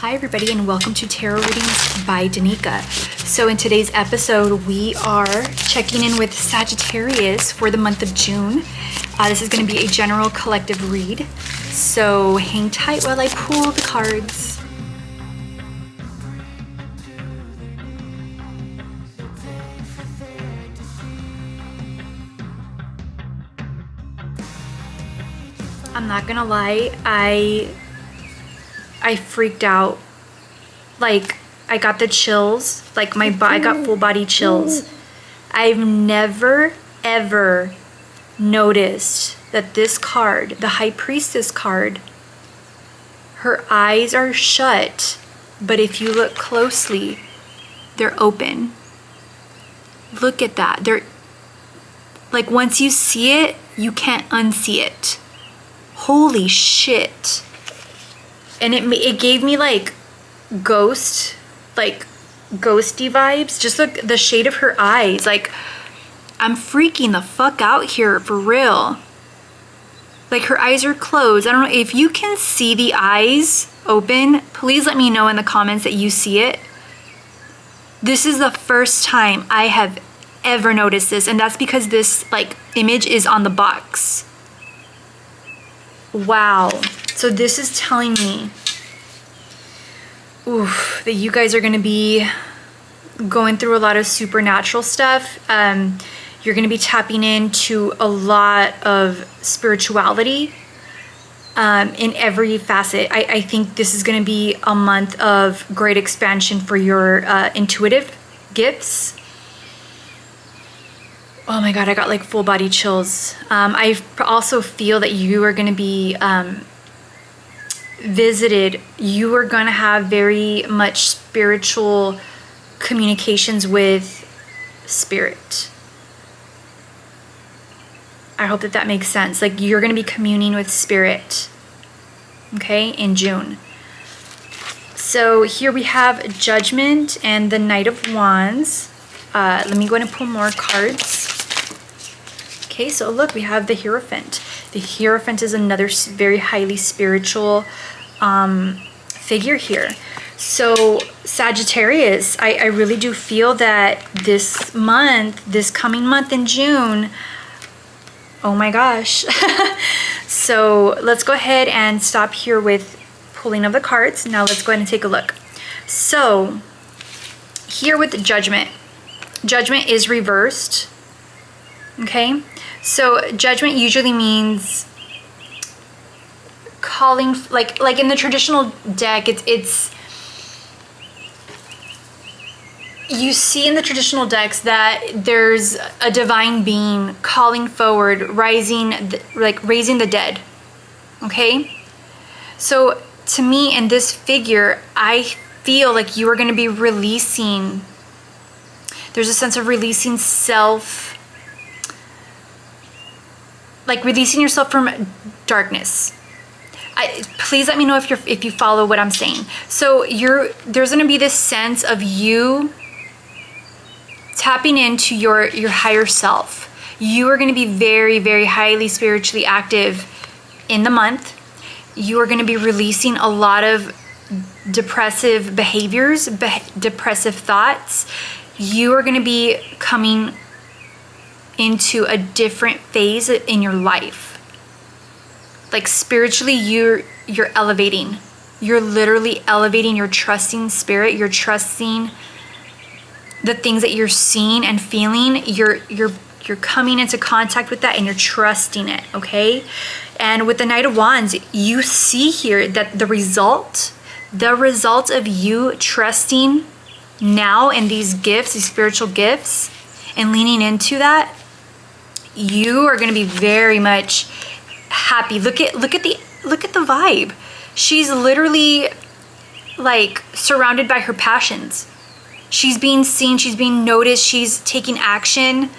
Hi everybody and welcome to Tarot Readings by Danika. So in today's episode we are checking in with Sagittarius for the month of June. This is going to be a general collective read. So hang tight while I pull the cards. I'm not gonna lie, I freaked out. Like, I got the chills. Like, I got full body chills. I've never, ever noticed that this card, the High Priestess card, her eyes are shut, but if you look closely, they're open. Look at that. They're, like, once you see it, you can't unsee it. Holy shit. And it gave me like ghosty vibes. Just look, the shade of her eyes. Like, I'm freaking the fuck out here, for real. Like, her eyes are closed. I don't know if you can see the eyes open. Please let me know in the comments that you see it. This is the first time I have ever noticed this, and that's because this like image is on the box. Wow. So this is telling me, that you guys are going to be going through a lot of supernatural stuff. You're going to be tapping into a lot of spirituality in every facet. I think this is going to be a month of great expansion for your intuitive gifts. Oh my God, I got like full body chills. I also feel that you are going to be visited. You are going to have very much spiritual communications with spirit. I hope that makes sense. Like, you're going to be communing with spirit, okay, in June. So here we have Judgment and the Knight of Wands. Let me go ahead and pull more cards. Okay, so look, we have the Hierophant. The Hierophant is another very highly spiritual figure here. So Sagittarius, I really do feel that this month, this coming month in June, oh my gosh. So let's go ahead and stop here with pulling of the cards. Now let's go ahead and take a look. So here with Judgment, Judgment is reversed. Okay, so Judgment usually means calling, like in the traditional deck, it's you see in the traditional decks that there's a divine being calling forward, raising the dead. Okay, so to me in this figure, I feel like you are going to be releasing. There's a sense of releasing self. Like releasing yourself from darkness. Please let me know if you follow what I'm saying. So there's going to be this sense of you tapping into your higher self. You are going to be very, very highly spiritually active in the month. You are going to be releasing a lot of depressive behaviors, depressive thoughts. You are going to be coming into a different phase in your life. Like spiritually, you're elevating. You're literally elevating. You're trusting spirit. You're trusting the things that you're seeing and feeling. You're coming into contact with that and you're trusting it. Okay. And with the Knight of Wands, you see here that the result of you trusting now in these gifts, these spiritual gifts, and leaning into that, you are going to be very much happy. Look at the vibe. She's literally like surrounded by her passions. She's being seen, she's being noticed, she's taking action.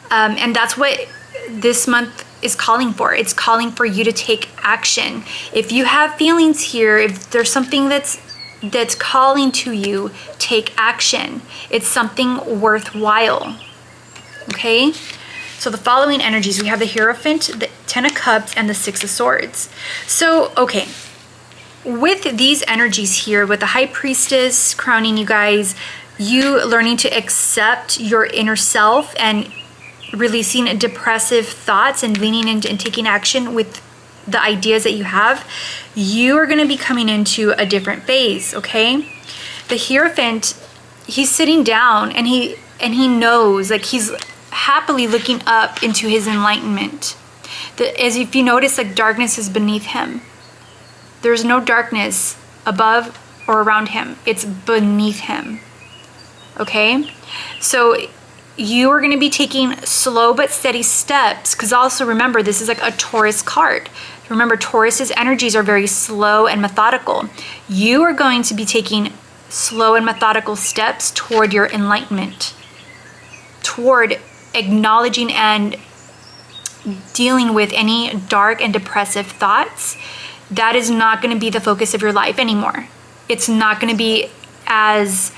And that's what this month is calling for. It's calling for you to take action. If you have feelings here, if there's something that's calling to you, take action. It's something worthwhile. Okay? So the following energies, we have the Hierophant, the Ten of Cups, and the Six of Swords. So, okay, with these energies here, with the High Priestess crowning you guys, you learning to accept your inner self and releasing depressive thoughts and leaning into and taking action with the ideas that you have, you are going to be coming into a different phase, okay? The Hierophant, he's sitting down and he knows, like, he's happily looking up into his enlightenment. As if you notice, like, darkness is beneath him. There's no darkness above or around him. It's beneath him. Okay? So you are going to be taking slow but steady steps, because also remember, this is like a Taurus card. Remember, Taurus's energies are very slow and methodical. You are going to be taking slow and methodical steps toward your enlightenment, toward acknowledging and dealing with any dark and depressive thoughts. That is not going to be the focus of your life anymore. It's not going to be as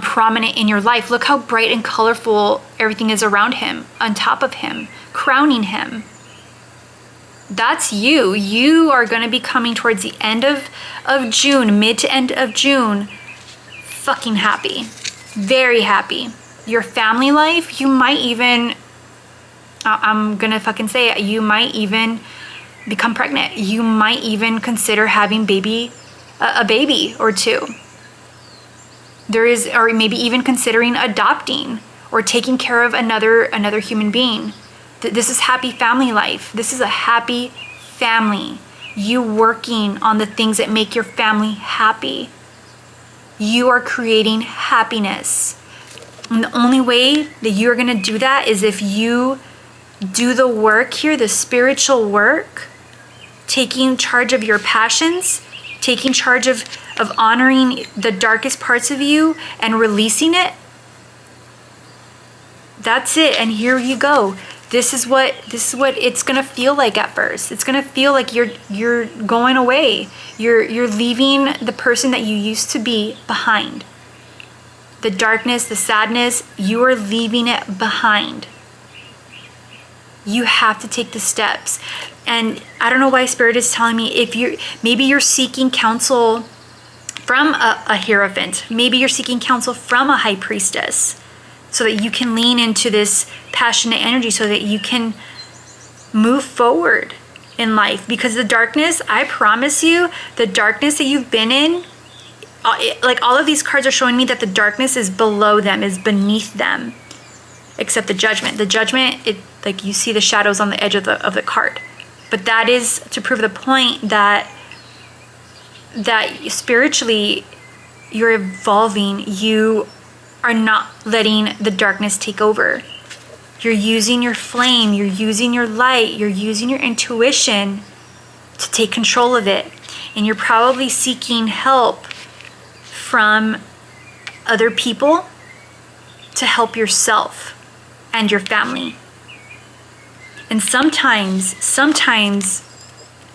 prominent in your life. Look how bright and colorful everything is around him, on top of him, crowning him. That's you. You are going to be coming towards the end of June, mid to end of June, fucking happy. Very happy. Your family life, you might even, I'm going to fucking say it, you might even become pregnant. You might even consider having a baby or two. Or maybe even considering adopting or taking care of another human being. This is happy family life. This is a happy family. You working on the things that make your family happy. You are creating happiness. And the only way that you're going to do that is if you do the work here, the spiritual work, taking charge of your passions, taking charge of honoring the darkest parts of you and releasing it. That's it. And here you go. This is what it's gonna feel like at first. It's gonna feel like you're going away. You're leaving the person that you used to be behind. The darkness, the sadness, you are leaving it behind. You have to take the steps. And I don't know why Spirit is telling me, maybe you're seeking counsel from a Hierophant. Maybe you're seeking counsel from a High Priestess, so that you can lean into this passionate energy, so that you can move forward in life. Because the darkness, I promise you, the darkness that you've been in, like, all of these cards are showing me that the darkness is below them, is beneath them, except the Judgment. The Judgment, like, you see the shadows on the edge of the card. But that is to prove the point that spiritually you're evolving. You are not letting the darkness take over. You're using your flame, you're using your light, you're using your intuition to take control of it. And you're probably seeking help from other people to help yourself and your family. And sometimes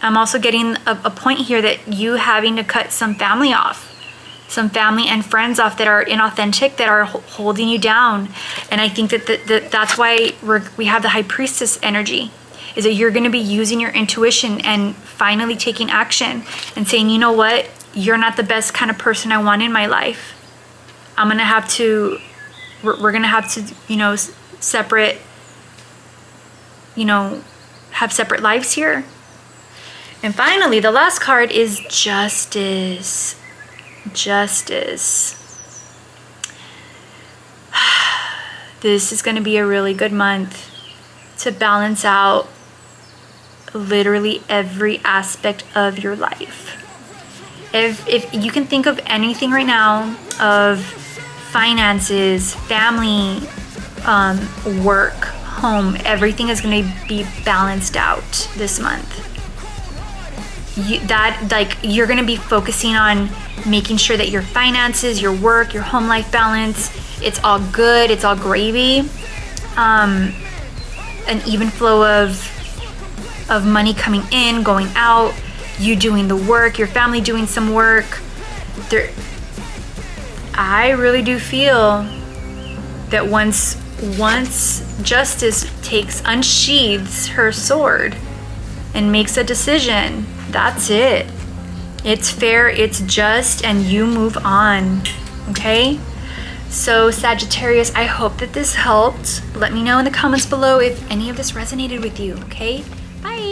I'm also getting a point here that you having to cut some family off. Some family and friends off that are inauthentic, that are holding you down. And I think that's why we have the High Priestess energy, is that you're going to be using your intuition and finally taking action and saying, you know what, you're not the best kind of person I want in my life. We're going to have to, have separate lives here. And finally, the last card is Justice. Justice. This is going to be a really good month to balance out literally every aspect of your life. If you can think of anything right now, of finances, family, work, home, everything is going to be balanced out this month. You're going to be focusing on making sure that your finances, your work, your home life balance, it's all good, it's all gravy. An even flow of money coming in, going out, you doing the work, your family doing some work. I really do feel that once Justice unsheathes her sword and makes a decision, that's it. It's fair, it's just, and you move on, okay? So Sagittarius, I hope that this helped. Let me know in the comments below if any of this resonated with you, okay? Bye.